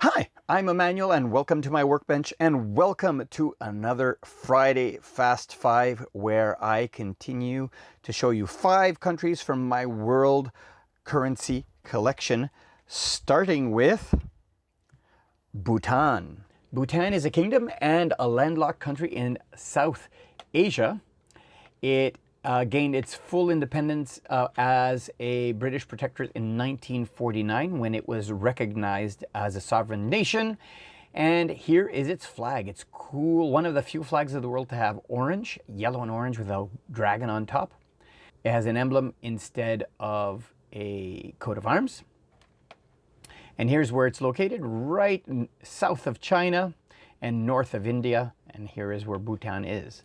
Hi, I'm Emmanuel and welcome to my workbench and welcome to another Friday Fast 5 where I continue to show you 5 countries from my world currency collection, starting with Bhutan. Bhutan is a kingdom and a landlocked country in South Asia. It gained its full independence as a British protectorate in 1949 when it was recognized as a sovereign nation. And here is its flag. It's cool. One of the few flags of the world to have orange, yellow and orange with a dragon on top. It has an emblem instead of a coat of arms. And here's where it's located, right south of China and north of India. And here is where Bhutan is.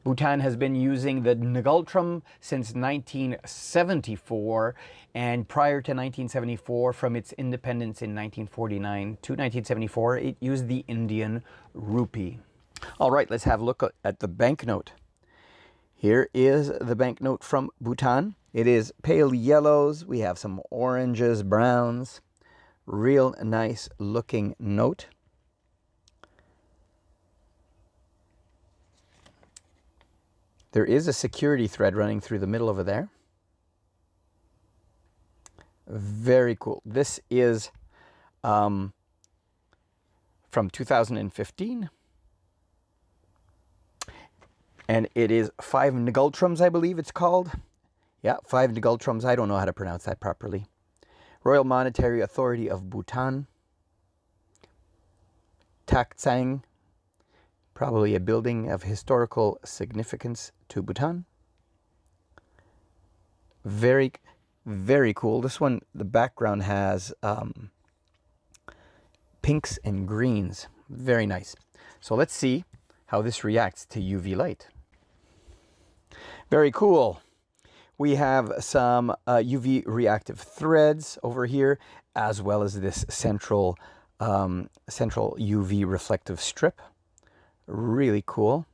Bhutan has been using the Ngultrum since 1974, and prior to 1974, from its independence in 1949 to 1974, it used the Indian rupee. All right, let's have a look at the banknote. Here is the banknote from Bhutan. It is pale yellows. We have some oranges, browns. Real nice looking note. There is a security thread running through the middle over there. Very cool. This is from 2015. And it is 5 Ngultrums, I believe it's called. Yeah, 5 Ngultrums. I don't know how to pronounce that properly. Royal Monetary Authority of Bhutan. Taktsang. Probably a building of historical significance to Bhutan. Very, very cool. This one, the background has pinks and greens. Very nice. So let's see how this reacts to UV light. Very cool. We have some UV reactive threads over here, as well as this central UV reflective strip. Really cool.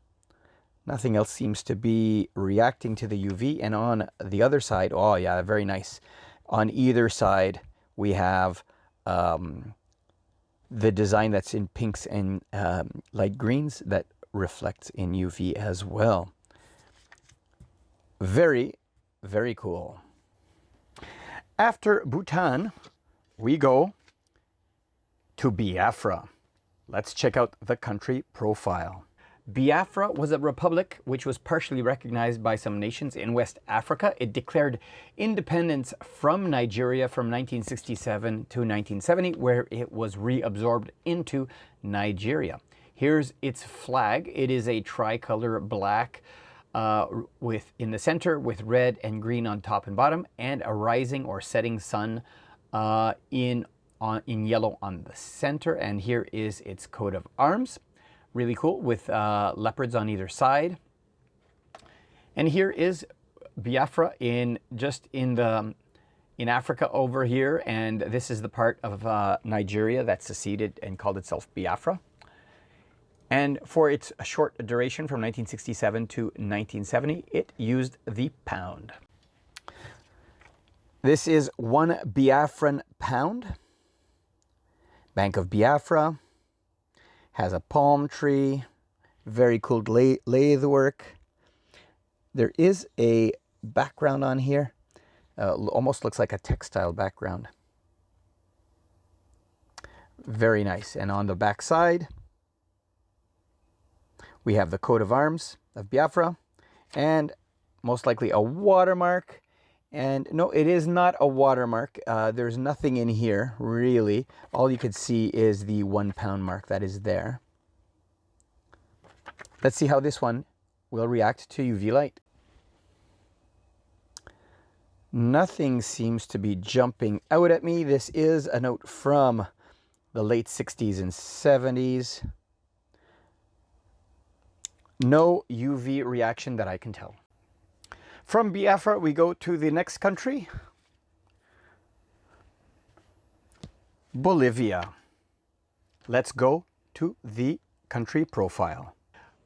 Nothing else seems to be reacting to the UV. And on the other side, oh yeah, very nice. On either side, we have the design that's in pinks and light greens that reflects in UV as well. Very, very cool. After Bhutan, we go to Biafra. Let's check out the country profile. Biafra was a republic which was partially recognized by some nations in West Africa. It declared independence from Nigeria from 1967 to 1970, where it was reabsorbed into Nigeria. Here's its flag. It is a tricolor black with in the center with red and green on top and bottom, and a rising or setting sun in yellow on the center. And here is its coat of arms. Really cool, with leopards on either side. And here is Biafra in Africa over here, and this is the part of Nigeria that seceded and called itself Biafra. And for its short duration from 1967 to 1970, it used the pound. This is 1 Biafran pound. Bank of Biafra. Has a palm tree. Very cool lathe work. There is a background on here. Almost looks like a textile background. Very nice. And on the back side, we have the coat of arms of Biafra, and most likely a watermark. And no, it is not a watermark. There's nothing in here, really. All you could see is the 1 pound mark that is there. Let's see how this one will react to UV light. Nothing seems to be jumping out at me. This is a note from the late 60s and 70s. No UV reaction that I can tell. From Biafra, we go to the next country, Bolivia. Let's go to the country profile.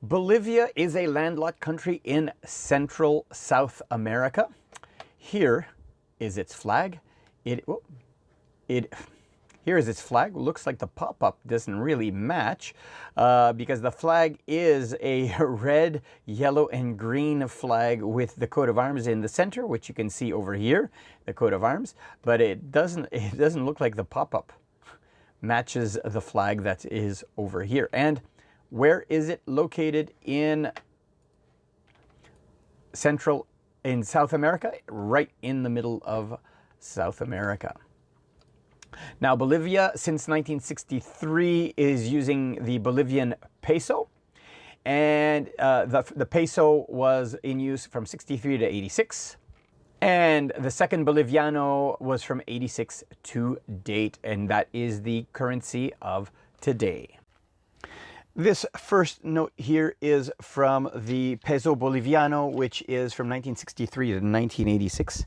Bolivia is a landlocked country in Central South America. Here is its flag. It Here is its flag. Looks like the pop-up doesn't really match because the flag is a red, yellow, and green flag with the coat of arms in the center, which you can see over here, the coat of arms. But it doesn't look like the pop-up matches the flag that is over here. And where is it located in South America? Right in the middle of South America. Now, Bolivia, since 1963, is using the Bolivian peso. And the peso was in use from 63 to 86. And the second Boliviano was from 86 to date. And that is the currency of today. This first note here is from the peso boliviano, which is from 1963 to 1986.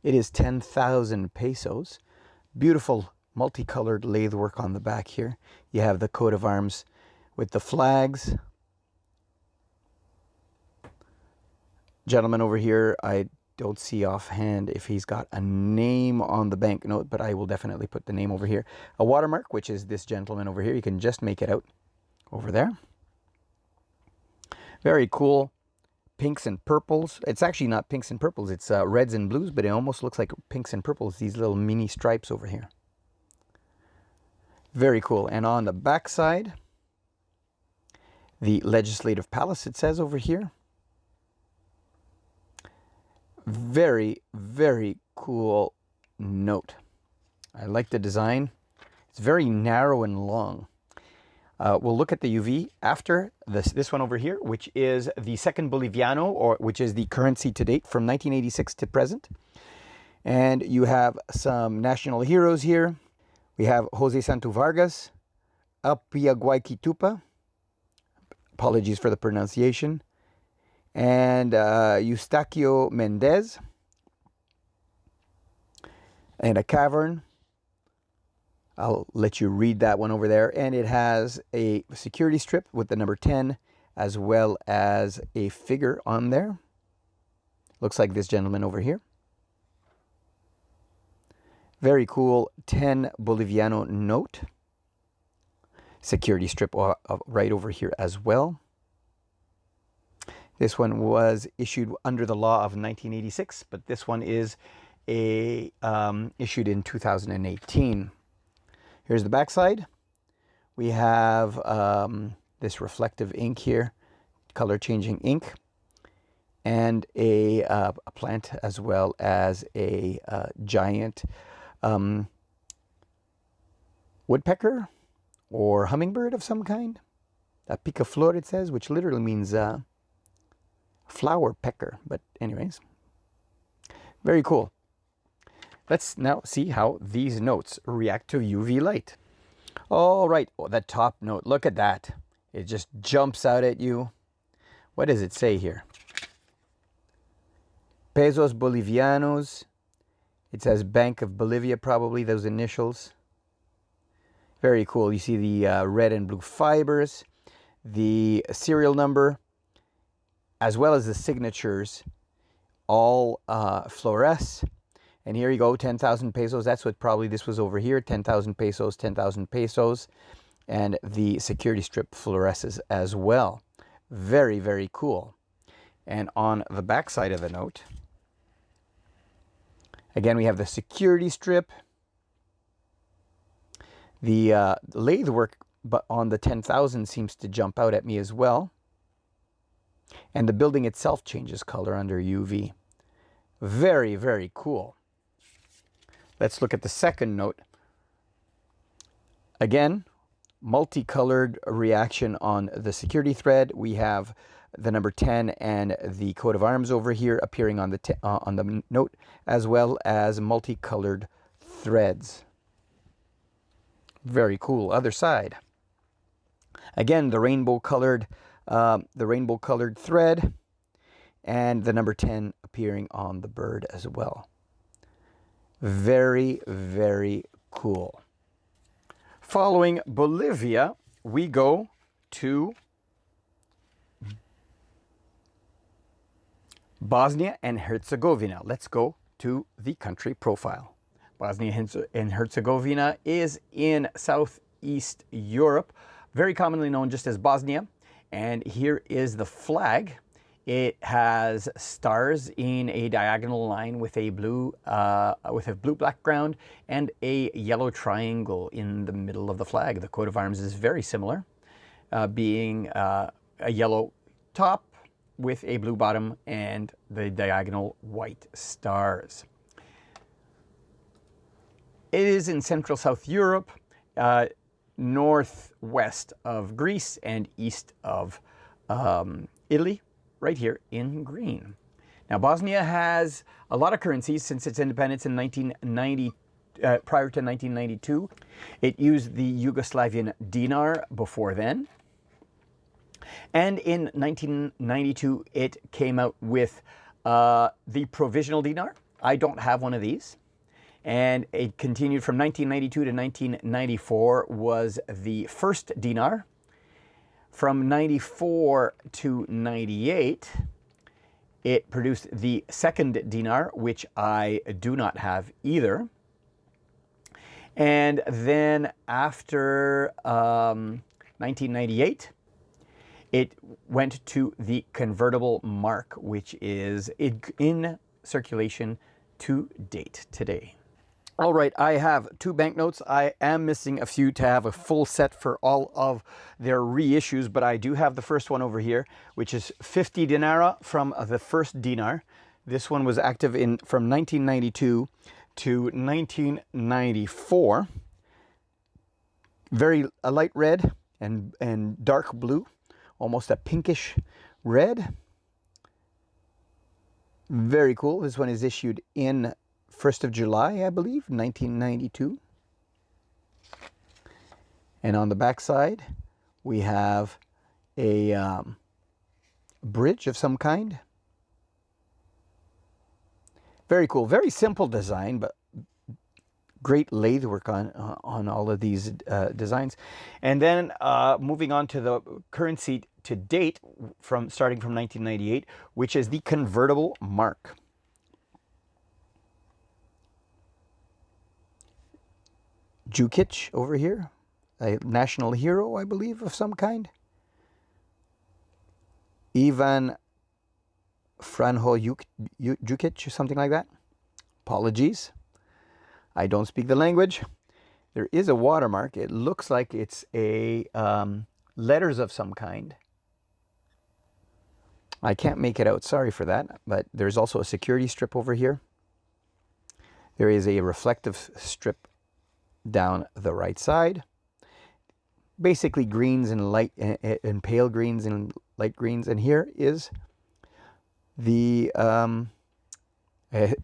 It is 10,000 pesos. Beautiful multicolored lathe work on the back here. You have the coat of arms with the flags. Gentleman over here, I don't see offhand if he's got a name on the banknote, but I will definitely put the name over here. A watermark, which is this gentleman over here. You can just make it out over there. Very cool. Pinks and purples. It's actually not pinks and purples. It's reds and blues, but it almost looks like pinks and purples. These little mini stripes over here. Very cool. And on the back side, the Legislative Palace, it says over here. Very, very cool note. I like the design. It's very narrow and long. We'll look at the UV after this one over here, which is the second Boliviano, or which is the currency to date from 1986 to present. And you have some national heroes here. We have Jose Santo Vargas, Apiaguaykitupa, apologies for the pronunciation, and Eustaquio Mendez, and a cavern. I'll let you read that one over there. And it has a security strip with the number 10, as well as a figure on there. Looks like this gentleman over here. Very cool 10 Boliviano note. Security strip right over here as well. This one was issued under the law of 1986, but this one is issued in 2018. Here's the backside. We have this reflective ink here, color changing ink, and a plant, as well as a giant woodpecker or hummingbird of some kind. A picaflor, it says, which literally means flower pecker. But anyways, very cool. Let's now see how these notes react to UV light. All right, oh, that top note, look at that. It just jumps out at you. What does it say here? Pesos Bolivianos. It says Bank of Bolivia, probably, those initials. Very cool. You see the red and blue fibers, the serial number, as well as the signatures, all fluoresce. And here you go, 10,000 pesos. That's what probably this was over here. 10,000 pesos, 10,000 pesos. And the security strip fluoresces as well. Very, very cool. And on the back side of the note, again, we have the security strip. The lathe work but on the 10,000 seems to jump out at me as well. And the building itself changes color under UV. Very, very cool. Let's look at the second note. Again, multicolored reaction on the security thread. We have the number 10 and the coat of arms over here appearing on the note, as well as multicolored threads. Very cool. Other side. Again, the rainbow colored thread, and the number 10 appearing on the bird as well. Very, very cool. Following Bolivia, we go to Bosnia and Herzegovina. Let's go to the country profile. Bosnia and Herzegovina is in Southeast Europe, very commonly known just as Bosnia. And here is the flag. It has stars in a diagonal line with a blue background and a yellow triangle in the middle of the flag. The coat of arms is very similar, being a yellow top with a blue bottom and the diagonal white stars. It is in Central South Europe, northwest of Greece and east of Italy, right here in green. Now, Bosnia has a lot of currencies since its independence in 1990. Prior to 1992, it used the Yugoslavian dinar before then. And in 1992, it came out with the provisional dinar. I don't have one of these. And it continued from 1992 to 1994 was the first dinar. From 94 to 98, it produced the second dinar, which I do not have either. And then after 1998, it went to the convertible mark, which is in circulation to date today. All right, I have two banknotes. I am missing a few to have a full set for all of their reissues, but I do have the first one over here, which is 50 dinara from the first dinar. This one was active from 1992 to 1994. Very a light red and dark blue, almost a pinkish red. Very cool. This one is issued in 1st of July, I believe, 1992. And on the back side, we have a bridge of some kind. Very cool. Very simple design, but great lathe work on all of these designs. And then moving on to the currency to date, starting from 1998, which is the convertible mark. Jukic over here, a national hero, I believe, of some kind. Ivan Franjo Jukic, or something like that. Apologies. I don't speak the language. There is a watermark. It looks like it's a letters of some kind. I can't make it out. Sorry for that. But there's also a security strip over here. There is a reflective strip down the right side. Basically greens and light and pale greens and light greens. And here is the a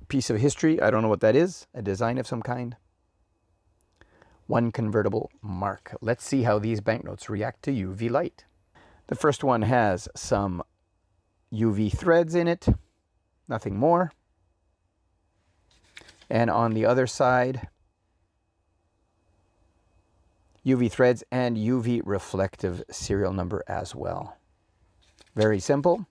piece of history. I don't know what that is. A design of some kind. One convertible mark. Let's see how these banknotes react to UV light. The first one has some UV threads in it. Nothing more. And on the other side, UV threads and UV reflective serial number as well. Very simple.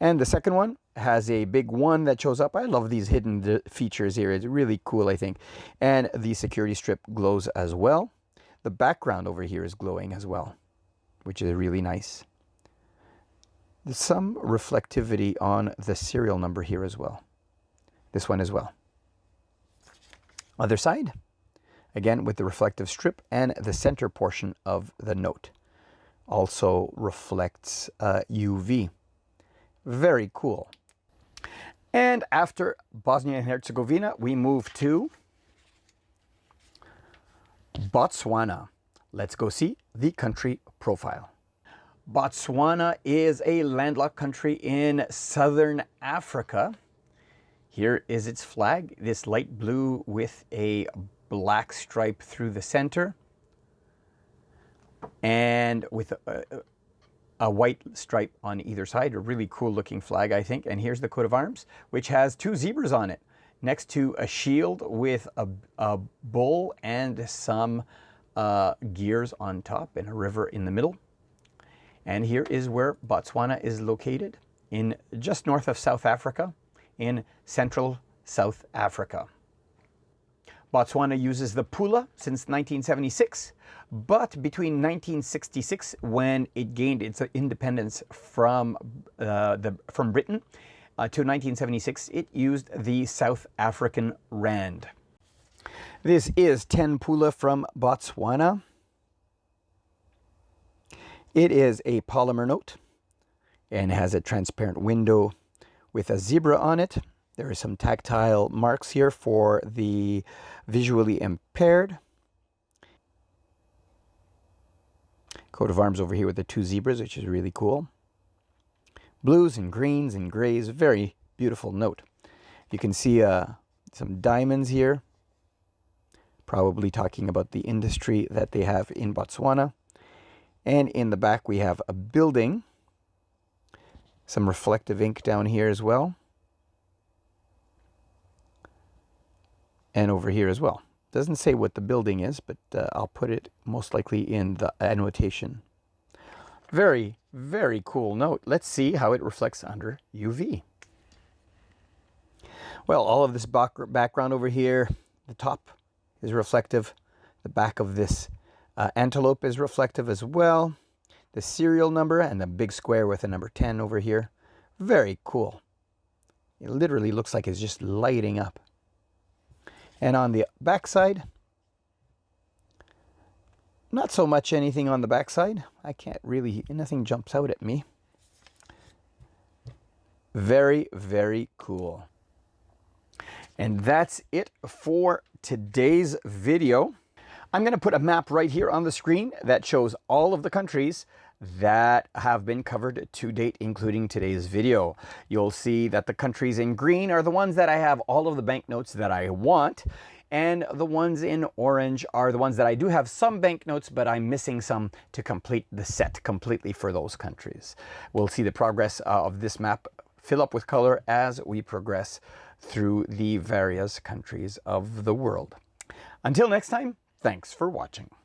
And the second one has a big one that shows up. I love these hidden features here. It's really cool, I think. And the security strip glows as well. The background over here is glowing as well, which is really nice. There's some reflectivity on the serial number here as well. This one as well. Other side. Again, with the reflective strip, and the center portion of the note also reflects UV. Very cool. And after Bosnia and Herzegovina, we move to Botswana. Let's go see the country profile. Botswana is a landlocked country in southern Africa. Here is its flag, this light blue with a black stripe through the center and with a white stripe on either side. A really cool looking flag, I think. And here's the coat of arms, which has two zebras on it, next to a shield with a bull and some gears on top and a river in the middle. And here is where Botswana is located, in just north of South Africa, in central South Africa. Botswana uses the pula since 1976, but between 1966, when it gained its independence from Britain, to 1976, it used the South African rand. This is 10 pula from Botswana. It is a polymer note and has a transparent window with a zebra on it. There are some tactile marks here for the visually impaired. Coat of arms over here with the two zebras, which is really cool. Blues and greens and grays, very beautiful note. You can see some diamonds here, probably talking about the industry that they have in Botswana. And in the back we have a building, some reflective ink down here as well. And over here as well. Doesn't say what the building is, but I'll put it most likely in the annotation. Very, very cool note. Let's see how it reflects under UV. Well, all of this background over here, the top is reflective. The back of this antelope is reflective as well. The serial number and the big square with a number 10 over here. Very cool. It literally looks like it's just lighting up. And on the back side, not so much anything on the back side. I can't really, nothing jumps out at me. Very, very cool. And that's it for today's video. I'm going to put a map right here on the screen that shows all of the countries that have been covered to date, including today's video. You'll see that the countries in green are the ones that I have all of the banknotes that I want, and the ones in orange are the ones that I do have some banknotes, but I'm missing some to complete the set completely for those countries. We'll see the progress of this map fill up with color as we progress through the various countries of the world. Until next time, thanks for watching.